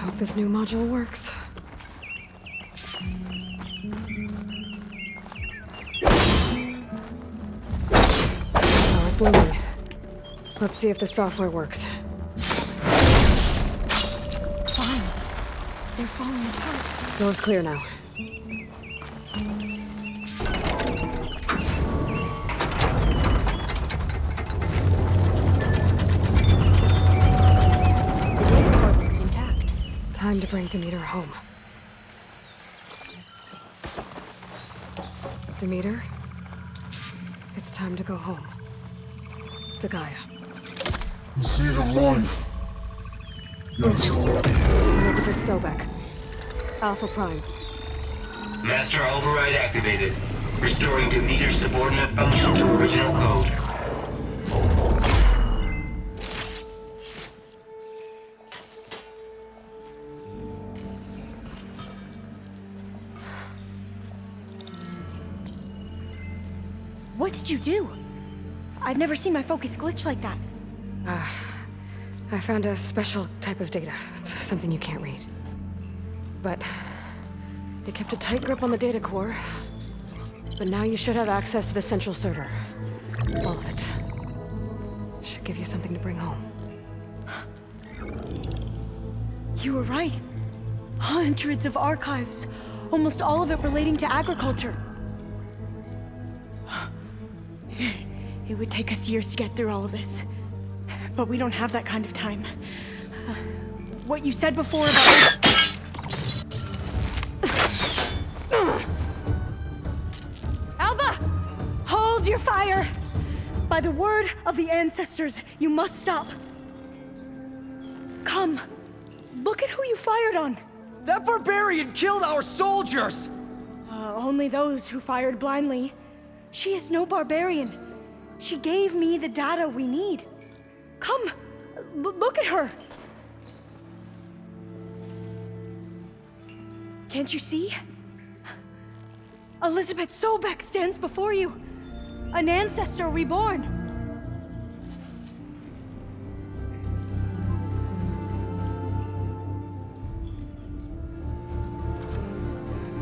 hope this new module works. Power's blooming. Let's see if the software works. Vines. They're falling apart. Door's clear now. The data cord looks intact. Time to bring Demeter home. Demeter, it's time to go home. To Gaia. The seed of life. Yes. Elizabeth Sobek. Alpha Prime. Master override activated. Restoring Demeter's subordinate function to original code. What did you do? I've never seen my focus glitch like that. I found a special type of data. It's something you can't read. But it kept a tight grip on the data core. But now you should have access to the central server. All of it. Should give you something to bring home. You were right. Hundreds of archives. Almost all of it relating to agriculture. It would take us years to get through all of this. But we don't have that kind of time. What you said before about... Alva! Hold your fire! By the word of the ancestors, you must stop. Come. Look at who you fired on. That barbarian killed our soldiers! Only those who fired blindly. She is no barbarian. She gave me the data we need. Come, look at her. Can't you see? Elizabeth Sobek stands before you. An ancestor reborn.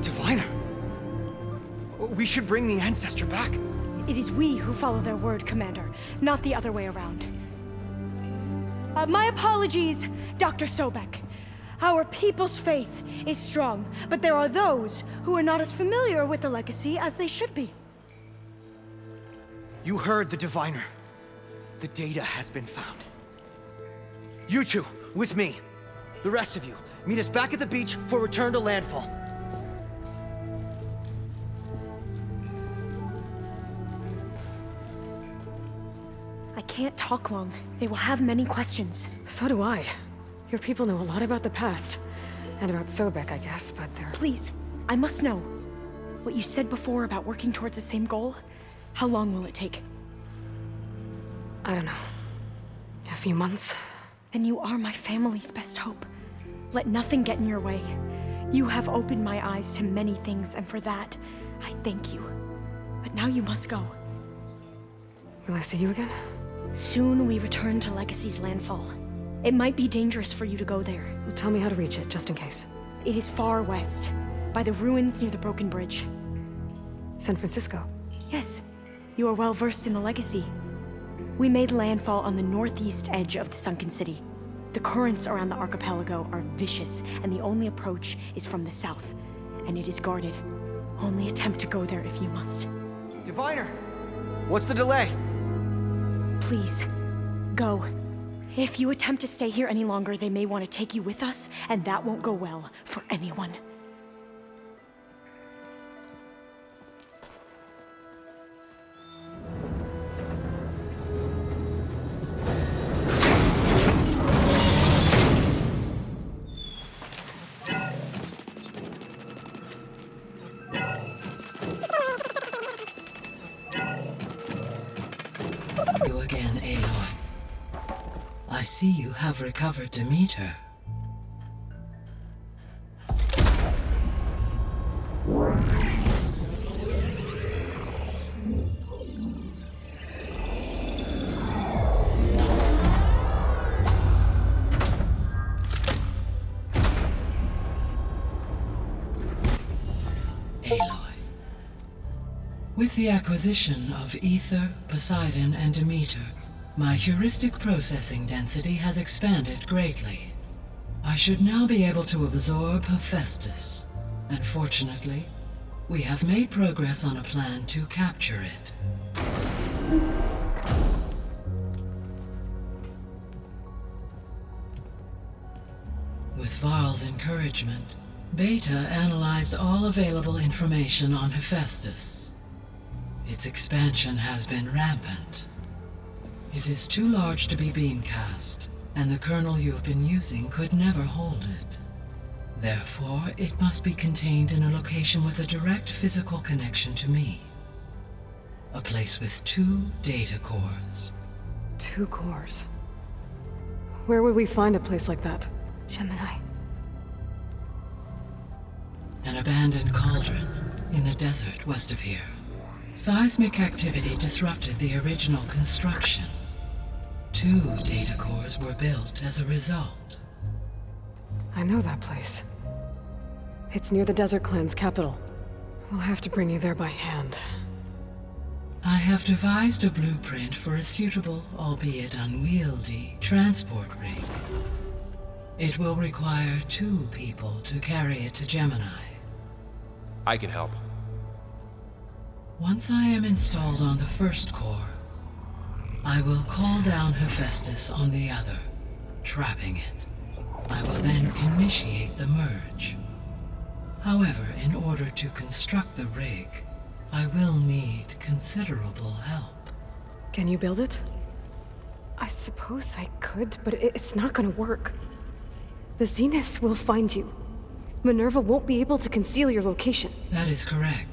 Diviner. We should bring the ancestor back. It is we who follow their word, Commander, not the other way around. My apologies, Dr. Sobek. Our people's faith is strong, but there are those who are not as familiar with the legacy as they should be. You heard the diviner. The data has been found. You two, with me. The rest of you, meet us back at the beach for return to landfall. I can't talk long. They will have many questions. So do I. Your people know a lot about the past. And about Sobek, I guess, but they're... Please, I must know. What you said before about working towards the same goal, how long will it take? I don't know. A few months? Then you are my family's best hope. Let nothing get in your way. You have opened my eyes to many things, and for that, I thank you. But now you must go. Will I see you again? Soon we return to Legacy's landfall. It might be dangerous for you to go there. Well, tell me how to reach it, just in case. It is far west, by the ruins near the broken bridge. San Francisco? Yes, you are well versed in the Legacy. We made landfall on the northeast edge of the sunken city. The currents around the archipelago are vicious, and the only approach is from the south, and it is guarded. Only attempt to go there if you must. Diviner! What's the delay? Please, go. If you attempt to stay here any longer, they may want to take you with us, and that won't go well for anyone. You again, Aloy. I see you have recovered Demeter. With the acquisition of Ether, Poseidon, and Demeter, my heuristic processing density has expanded greatly. I should now be able to absorb Hephaestus, and fortunately, we have made progress on a plan to capture it. With Varl's encouragement, Beta analyzed all available information on Hephaestus. Its expansion has been rampant. It is too large to be beamcast, and the kernel you have been using could never hold it. Therefore, it must be contained in a location with a direct physical connection to me. A place with 2 data cores. 2 cores. Where would we find a place like that? Gemini. An abandoned cauldron in the desert west of here. Seismic activity disrupted the original construction. 2 data cores were built as a result. I know that place. It's near the Desert Clan's capital. We'll have to bring you there by hand. I have devised a blueprint for a suitable, albeit unwieldy, transport rig. It will require 2 people to carry it to Gemini. I can help. Once I am installed on the first core, I will call down Hephaestus on the other, trapping it. I will then initiate the merge. However, in order to construct the rig, I will need considerable help. Can you build it? I suppose I could, but it's not gonna work. The Zeniths will find you. Minerva won't be able to conceal your location. That is correct.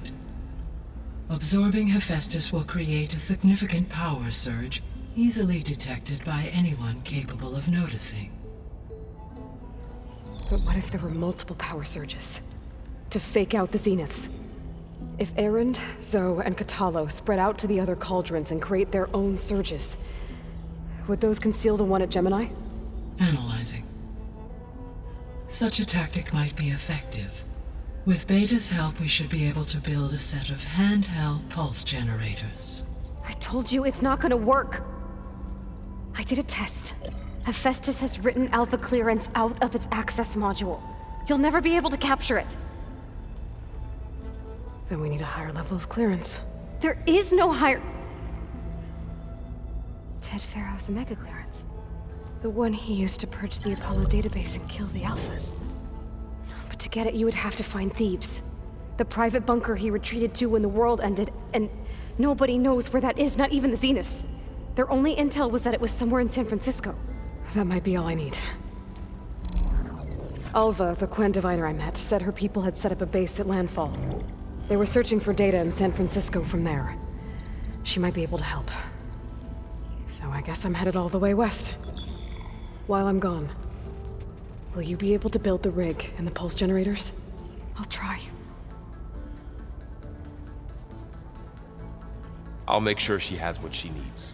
Absorbing Hephaestus will create a significant power surge, easily detected by anyone capable of noticing. But what if there were multiple power surges? To fake out the Zeniths? If Erend, Zoe, and Katalo spread out to the other cauldrons and create their own surges, would those conceal the one at Gemini? Analyzing. Such a tactic might be effective. With Beta's help, we should be able to build a set of handheld pulse generators. I told you it's not gonna work. I did a test. Hephaestus has written Alpha clearance out of its access module. You'll never be able to capture it. Then we need a higher level of clearance. There is no higher... Ted Pharaoh's Omega clearance. The one he used to purge the Apollo database and kill the Alphas. But to get it, you would have to find Thebes. The private bunker he retreated to when the world ended, and nobody knows where that is, not even the Zeniths. Their only intel was that it was somewhere in San Francisco. That might be all I need. Alva, the Quen diviner I met, said her people had set up a base at landfall. They were searching for data in San Francisco from there. She might be able to help. So I guess I'm headed all the way west. While I'm gone, will you be able to build the rig and the pulse generators? I'll try. I'll make sure she has what she needs.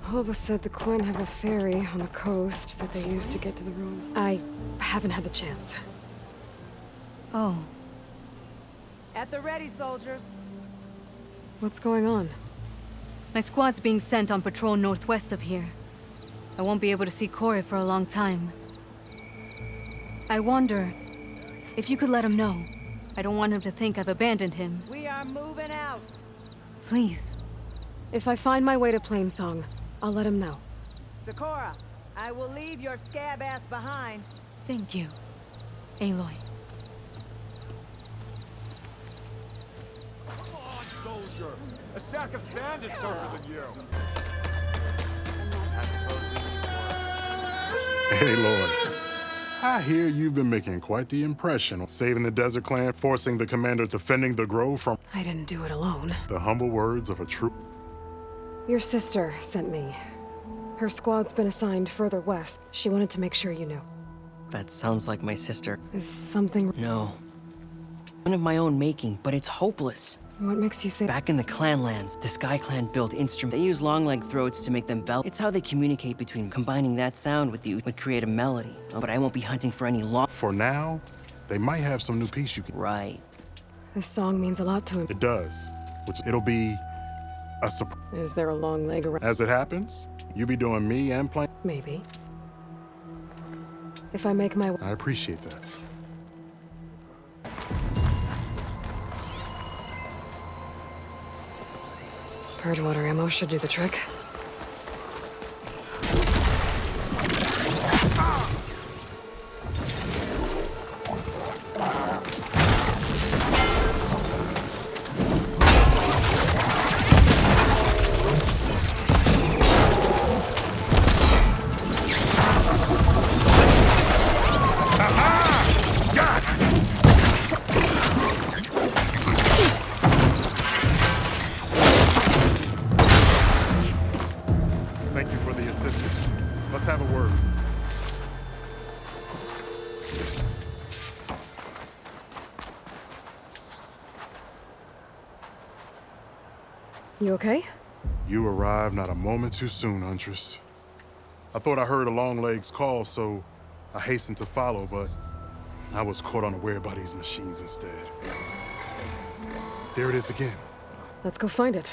Alva said the Quen have a ferry on the coast that they use to get to the ruins. I haven't had the chance. Oh. At the ready, soldiers. What's going on? My squad's being sent on patrol northwest of here. I won't be able to see Corey for a long time. I wonder if you could let him know. I don't want him to think I've abandoned him. We are moving out. Please. If I find my way to Plainsong, I'll let him know. Sakura, I will leave your scab ass behind. Thank you, Aloy. Come on, soldier! A sack of sand is tougher than you! Hey, Lord. I hear you've been making quite the impression, saving the Desert Clan, forcing the commander to fending the grove from I didn't do it alone. the humble words of a true... Your sister sent me. Her squad's been assigned further west. She wanted to make sure you knew. That sounds like my sister. Is something... No. One of my own making, but it's hopeless. What makes you say... Back in the clan lands, the Sky Clan built instruments. They use long-legged throats to make them bell. It's how they communicate between. Combining that sound with the would create a melody. But I won't be hunting for any long... For now, they might have some new piece you can... Right. This song means a lot to him. It does. Which it'll be a surprise. Is there a long leg around? As it happens, you be doing me and playing... Maybe. If I make my... I appreciate that. Purge water ammo should do the trick. Thank you for the assistance. Let's have a word. You okay? You arrived not a moment too soon, Huntress. I thought I heard a Longlegs call, so I hastened to follow, but I was caught unaware by these machines instead. There it is again. Let's go find it.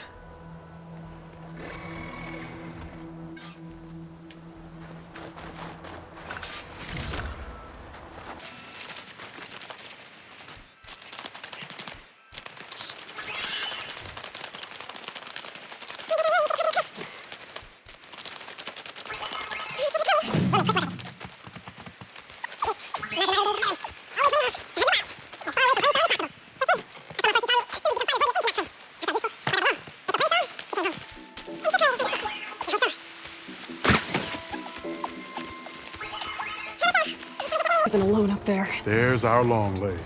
Isn't alone up there. There's our long leg.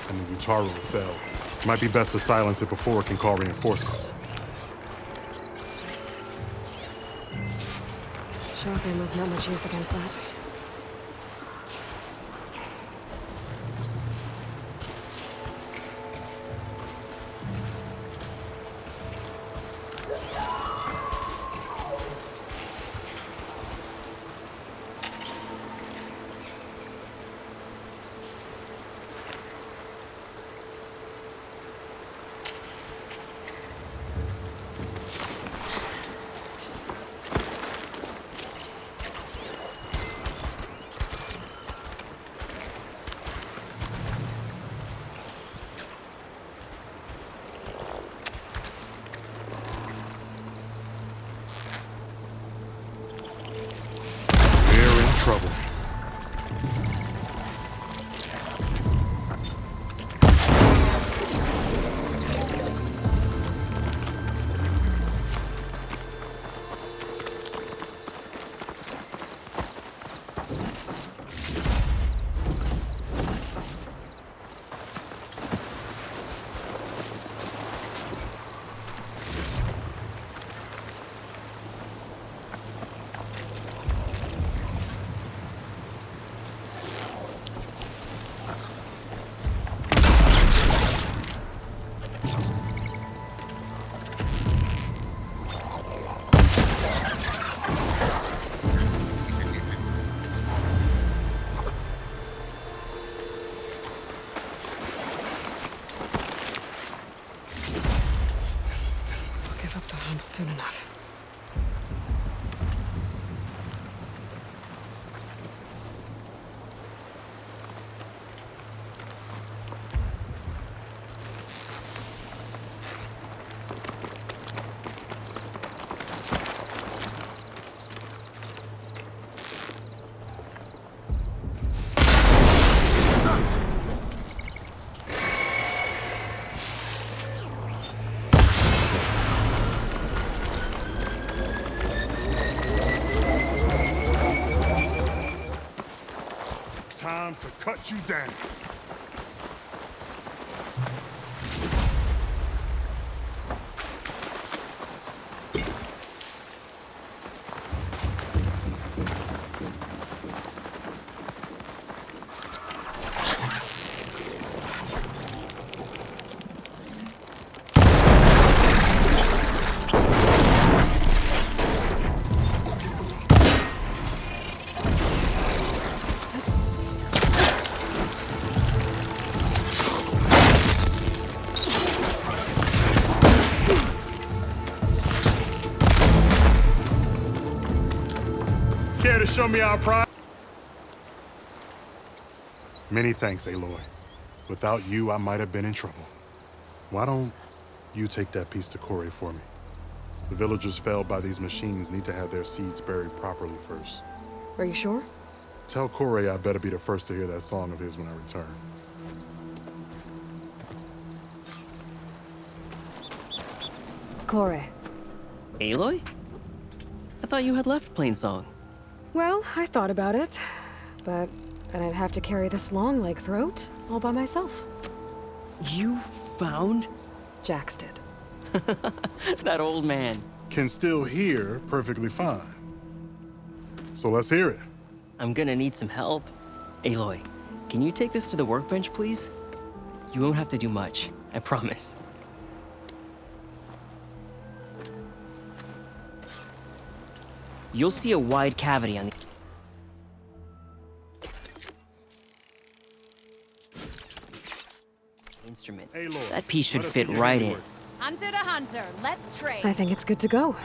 And the Utaro fell. Might be best to silence it before it can call reinforcements. Shock ammo's not much use against that. Trouble. Give up the hunt soon enough. Time to cut you down. show me our pride. Many thanks, Aloy. Without you, I might have been in trouble. Why don't you take that piece to Corey for me? The villagers felled by these machines need to have their seeds buried properly first. Are you sure? Tell Corey I better be the first to hear that song of his when I return. Corey. Aloy? I thought you had left Plainsong. Well, I thought about it, but then I'd have to carry this long leg throat all by myself. You found? Jax did. That old man. Can still hear perfectly fine. So let's hear it. I'm gonna need some help. Aloy, can you take this to the workbench, please? You won't have to do much, I promise. You'll see a wide cavity on the instrument. Aloy, That piece should let us fit see your right in. handiwork. Hunter to hunter, let's trade. I think it's good to go.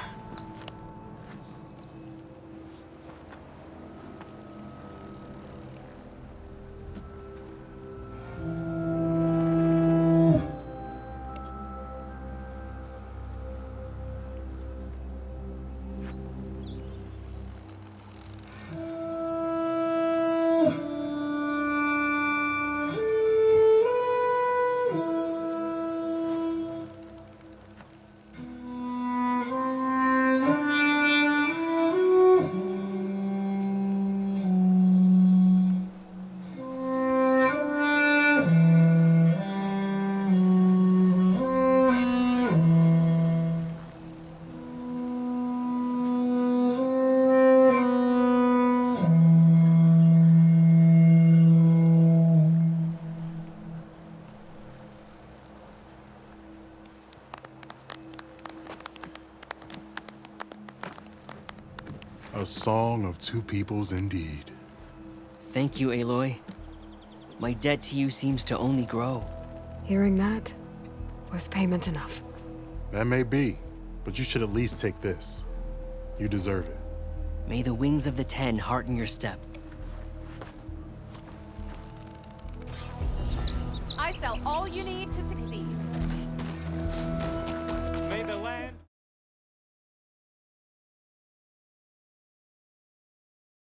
A song of two peoples indeed. Thank you, Aloy. My debt to you seems to only grow. Hearing that was payment enough. That may be, but you should at least take this. You deserve it. May the wings of the Ten hearten your step. I sell all you need to succeed.